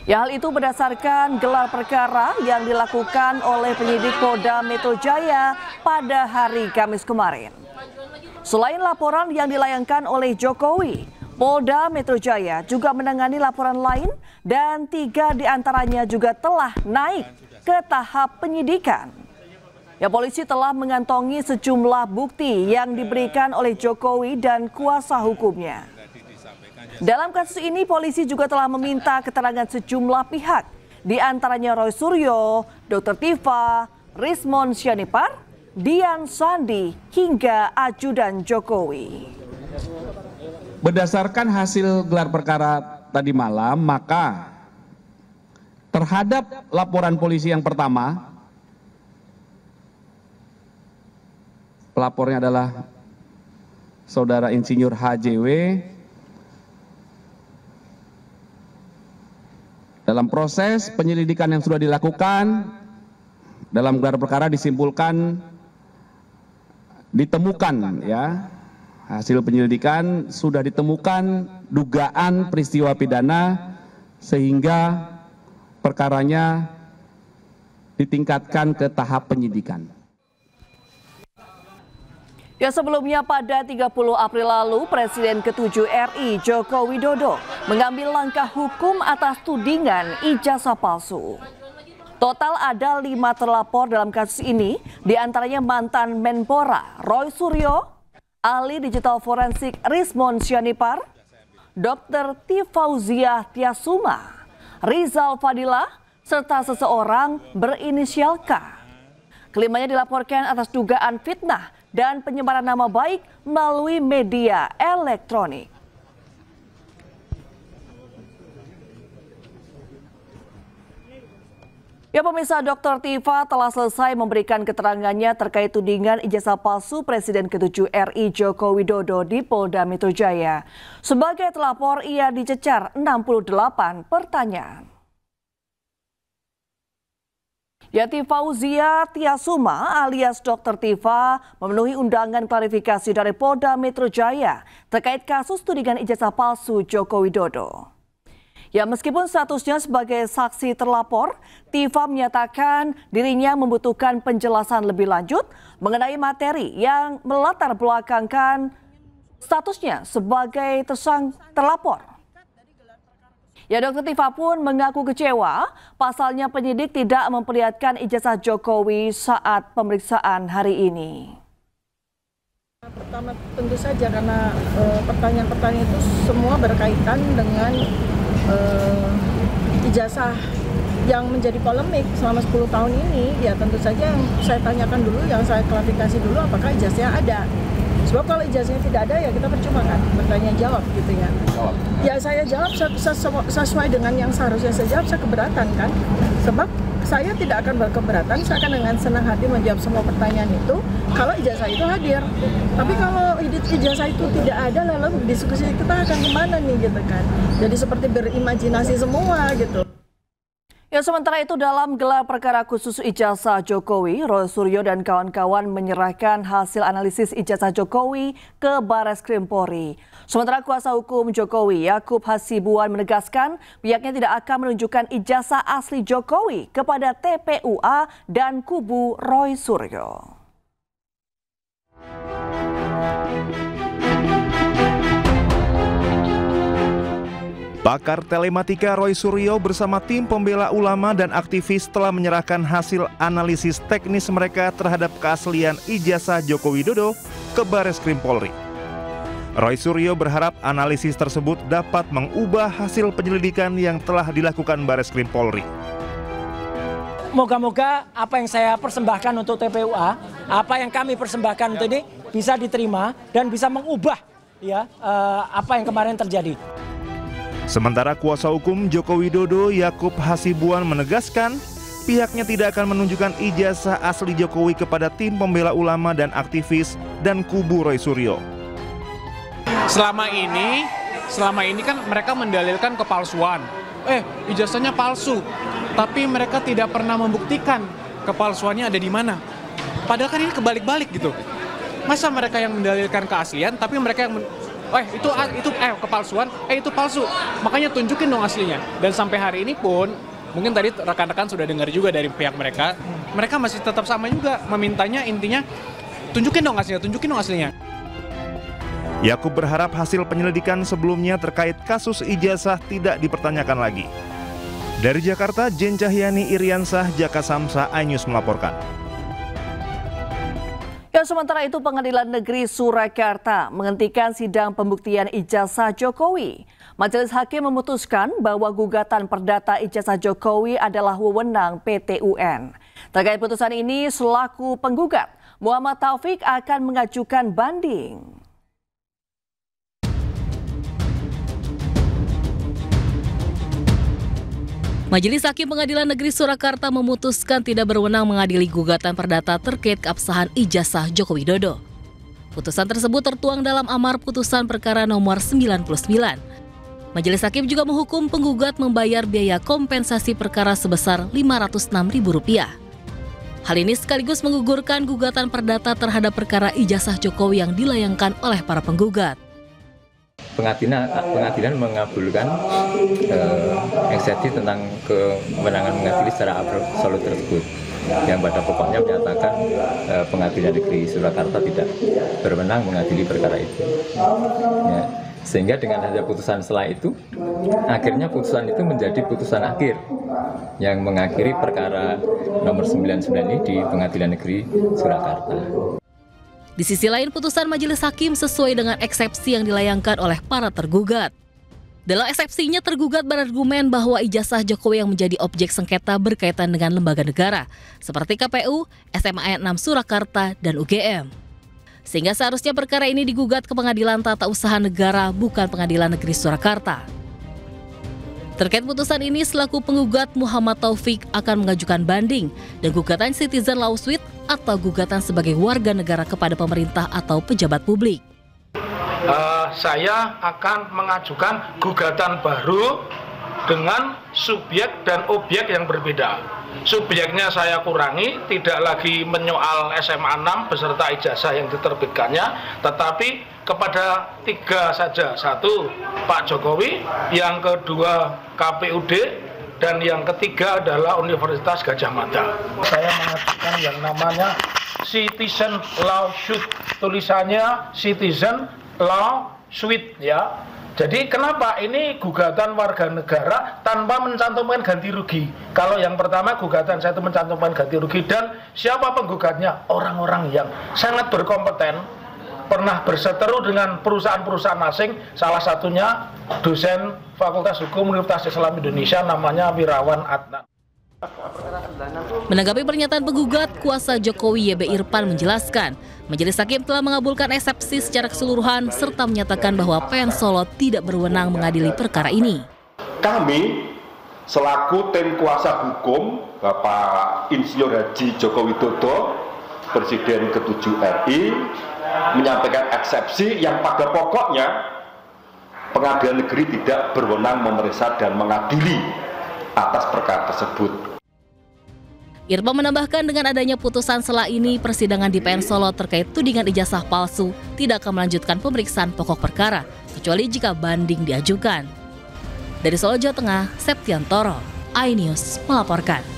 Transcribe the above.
Ya, hal itu berdasarkan gelar perkara yang dilakukan oleh penyidik Polda Metro Jaya pada hari Kamis kemarin. Selain laporan yang dilayangkan oleh Jokowi, Polda Metro Jaya juga menangani laporan lain dan 3 diantaranya juga telah naik ke tahap penyidikan. Ya, polisi telah mengantongi sejumlah bukti yang diberikan oleh Jokowi dan kuasa hukumnya. Dalam kasus ini, polisi juga telah meminta keterangan sejumlah pihak, di antaranya Roy Suryo, Dr. Tifa, Rismon Syaripar, Dian Sandi, hingga ajudan Jokowi. Berdasarkan hasil gelar perkara tadi malam, maka terhadap laporan polisi yang pertama, pelapornya adalah Saudara Insinyur HJW. Dalam proses penyelidikan yang sudah dilakukan, dalam gelar perkara ditemukan ya, hasil penyelidikan sudah ditemukan dugaan peristiwa pidana sehingga perkaranya ditingkatkan ke tahap penyidikan. Ya, sebelumnya pada 30 April lalu, Presiden ke-7 RI Joko Widodo mengambil langkah hukum atas tudingan ijazah palsu. Total ada 5 terlapor dalam kasus ini, diantaranya mantan Menpora Roy Suryo, ahli digital forensik Rismon Syaripar, Dr. Tifauziah Tiasuma, Rizal Fadilah, serta seseorang berinisial K. Kelimanya dilaporkan atas dugaan fitnah dan penyebaran nama baik melalui media elektronik. Ya, pemirsa, Dr. Tifa telah selesai memberikan keterangannya terkait tudingan ijazah palsu Presiden ke-7 RI Joko Widodo di Polda Metro Jaya. Sebagai telapor, ia dicecar 68 pertanyaan. Ya, Tifauziah Tiasuma alias Dr. Tifa memenuhi undangan klarifikasi dari Polda Metro Jaya terkait kasus tudingan ijazah palsu Joko Widodo. Ya, meskipun statusnya sebagai saksi terlapor, Tifa menyatakan dirinya membutuhkan penjelasan lebih lanjut mengenai materi yang melatar belakangkan statusnya sebagai terlapor. Ya, Dr. Tifa pun mengaku kecewa, pasalnya penyidik tidak memperlihatkan ijazah Jokowi saat pemeriksaan hari ini. Pertama, tentu saja karena pertanyaan-pertanyaan itu semua berkaitan dengan ijazah yang menjadi polemik selama 10 tahun ini. Ya, tentu saja yang saya tanyakan dulu, yang saya klarifikasi dulu apakah ijazahnya ada. Sebab kalau ijazahnya tidak ada, ya kita percuma kan bertanya jawab gitu ya. Ya, saya jawab sesuai dengan yang seharusnya saya jawab, saya keberatan kan. Sebab saya tidak akan berkeberatan, saya akan dengan senang hati menjawab semua pertanyaan itu kalau ijazah itu hadir. Tapi kalau ijazah itu tidak ada, lalu diskusi kita akan kemana nih gitu kan. Jadi seperti berimajinasi semua gitu. Ya, sementara itu dalam gelar perkara khusus ijazah Jokowi, Roy Suryo dan kawan-kawan menyerahkan hasil analisis ijazah Jokowi ke Barreskrim Polri. Sementara kuasa hukum Jokowi, Yakub Hasibuan, menegaskan pihaknya tidak akan menunjukkan ijazah asli Jokowi kepada TPUA dan kubu Roy Suryo. Pakar telematika Roy Suryo bersama tim pembela ulama dan aktivis telah menyerahkan hasil analisis teknis mereka terhadap keaslian ijazah Joko Widodo ke Barreskrim Polri. Roy Suryo berharap analisis tersebut dapat mengubah hasil penyelidikan yang telah dilakukan Barreskrim Polri. Moga-moga apa yang saya persembahkan untuk TPUA, apa yang kami persembahkan untuk ini bisa diterima dan bisa mengubah ya apa yang kemarin terjadi. Sementara kuasa hukum Joko Widodo, Yakub Hasibuan, menegaskan pihaknya tidak akan menunjukkan ijazah asli Jokowi kepada tim pembela ulama dan aktivis dan kubu Roy Suryo. Selama ini kan mereka mendalilkan kepalsuan. Ijazahnya palsu. Tapi mereka tidak pernah membuktikan kepalsuannya ada di mana. Padahal kan ini kebalik-balik gitu. Masa mereka yang mendalilkan keaslian, tapi mereka yang itu kepalsuan, itu palsu. Makanya tunjukin dong aslinya. Dan sampai hari ini pun, mungkin tadi rekan-rekan sudah dengar juga dari pihak mereka masih tetap sama juga memintanya, intinya tunjukin dong aslinya. Yakub berharap hasil penyelidikan sebelumnya terkait kasus ijazah tidak dipertanyakan lagi. Dari Jakarta, Jen Cahyani Iriansah, Jaka Samsa, iNews melaporkan. Sementara itu Pengadilan Negeri Surakarta menghentikan sidang pembuktian ijazah Jokowi. Majelis Hakim memutuskan bahwa gugatan perdata ijazah Jokowi adalah wewenang PT UN. Terkait putusan ini, selaku penggugat, Muhammad Taufik akan mengajukan banding. Majelis Hakim Pengadilan Negeri Surakarta memutuskan tidak berwenang mengadili gugatan perdata terkait keabsahan ijazah Joko Widodo. Putusan tersebut tertuang dalam amar putusan perkara nomor 99. Majelis Hakim juga menghukum penggugat membayar biaya kompensasi perkara sebesar Rp506.000. Hal ini sekaligus menggugurkan gugatan perdata terhadap perkara ijazah Jokowi yang dilayangkan oleh para penggugat. Pengadilan mengabulkan eksepsi tentang kewenangan mengadili secara absolut tersebut, yang pada pokoknya menyatakan Pengadilan Negeri Surakarta tidak berwenang mengadili perkara itu. Ya, sehingga dengan hasil putusan setelah itu, akhirnya putusan itu menjadi putusan akhir yang mengakhiri perkara nomor 99 ini di Pengadilan Negeri Surakarta. Di sisi lain, putusan Majelis Hakim sesuai dengan eksepsi yang dilayangkan oleh para tergugat. Dalam eksepsinya, tergugat berargumen bahwa ijazah Jokowi yang menjadi objek sengketa berkaitan dengan lembaga negara, seperti KPU, SMA 6 Surakarta, dan UGM. Sehingga seharusnya perkara ini digugat ke Pengadilan Tata Usaha Negara, bukan Pengadilan Negeri Surakarta. Terkait putusan ini, selaku penggugat Muhammad Taufik akan mengajukan banding dan gugatan citizen lawsuit atau gugatan sebagai warga negara kepada pemerintah atau pejabat publik. Saya akan mengajukan gugatan baru dengan subjek dan objek yang berbeda. Subjeknya saya kurangi, tidak lagi menyoal SMA 6 beserta ijazah yang diterbitkannya, tetapi kepada 3 saja. 1, Pak Jokowi, yang kedua KPUD, dan yang ketiga adalah Universitas Gadjah Mada. Saya mengajukan yang namanya Citizen Lawsuit, tulisannya Citizen Lawsuit ya. Jadi kenapa ini gugatan warga negara tanpa mencantumkan ganti rugi? Kalau yang pertama gugatan saya itu mencantumkan ganti rugi, dan siapa penggugatnya? Orang-orang yang sangat berkompeten, pernah berseteru dengan perusahaan-perusahaan asing, salah satunya dosen Fakultas Hukum Universitas Islam Indonesia namanya Wirawan Adnan. Menanggapi pernyataan penggugat, kuasa Jokowi YB Irfan menjelaskan, Majelis Hakim telah mengabulkan eksepsi secara keseluruhan serta menyatakan bahwa PN Solo tidak berwenang mengadili perkara ini. Kami selaku tim kuasa hukum Bapak Insinyur Haji Joko Widodo, Presiden ke-7 RI, menyampaikan eksepsi yang pada pokoknya Pengadilan Negeri tidak berwenang memeriksa dan mengadili atas perkara tersebut. Irfan menambahkan dengan adanya putusan setelah ini, persidangan di PN Solo terkait tudingan ijazah palsu tidak akan melanjutkan pemeriksaan pokok perkara, kecuali jika banding diajukan. Dari Solo, Jawa Tengah, Septiantoro, iNews melaporkan.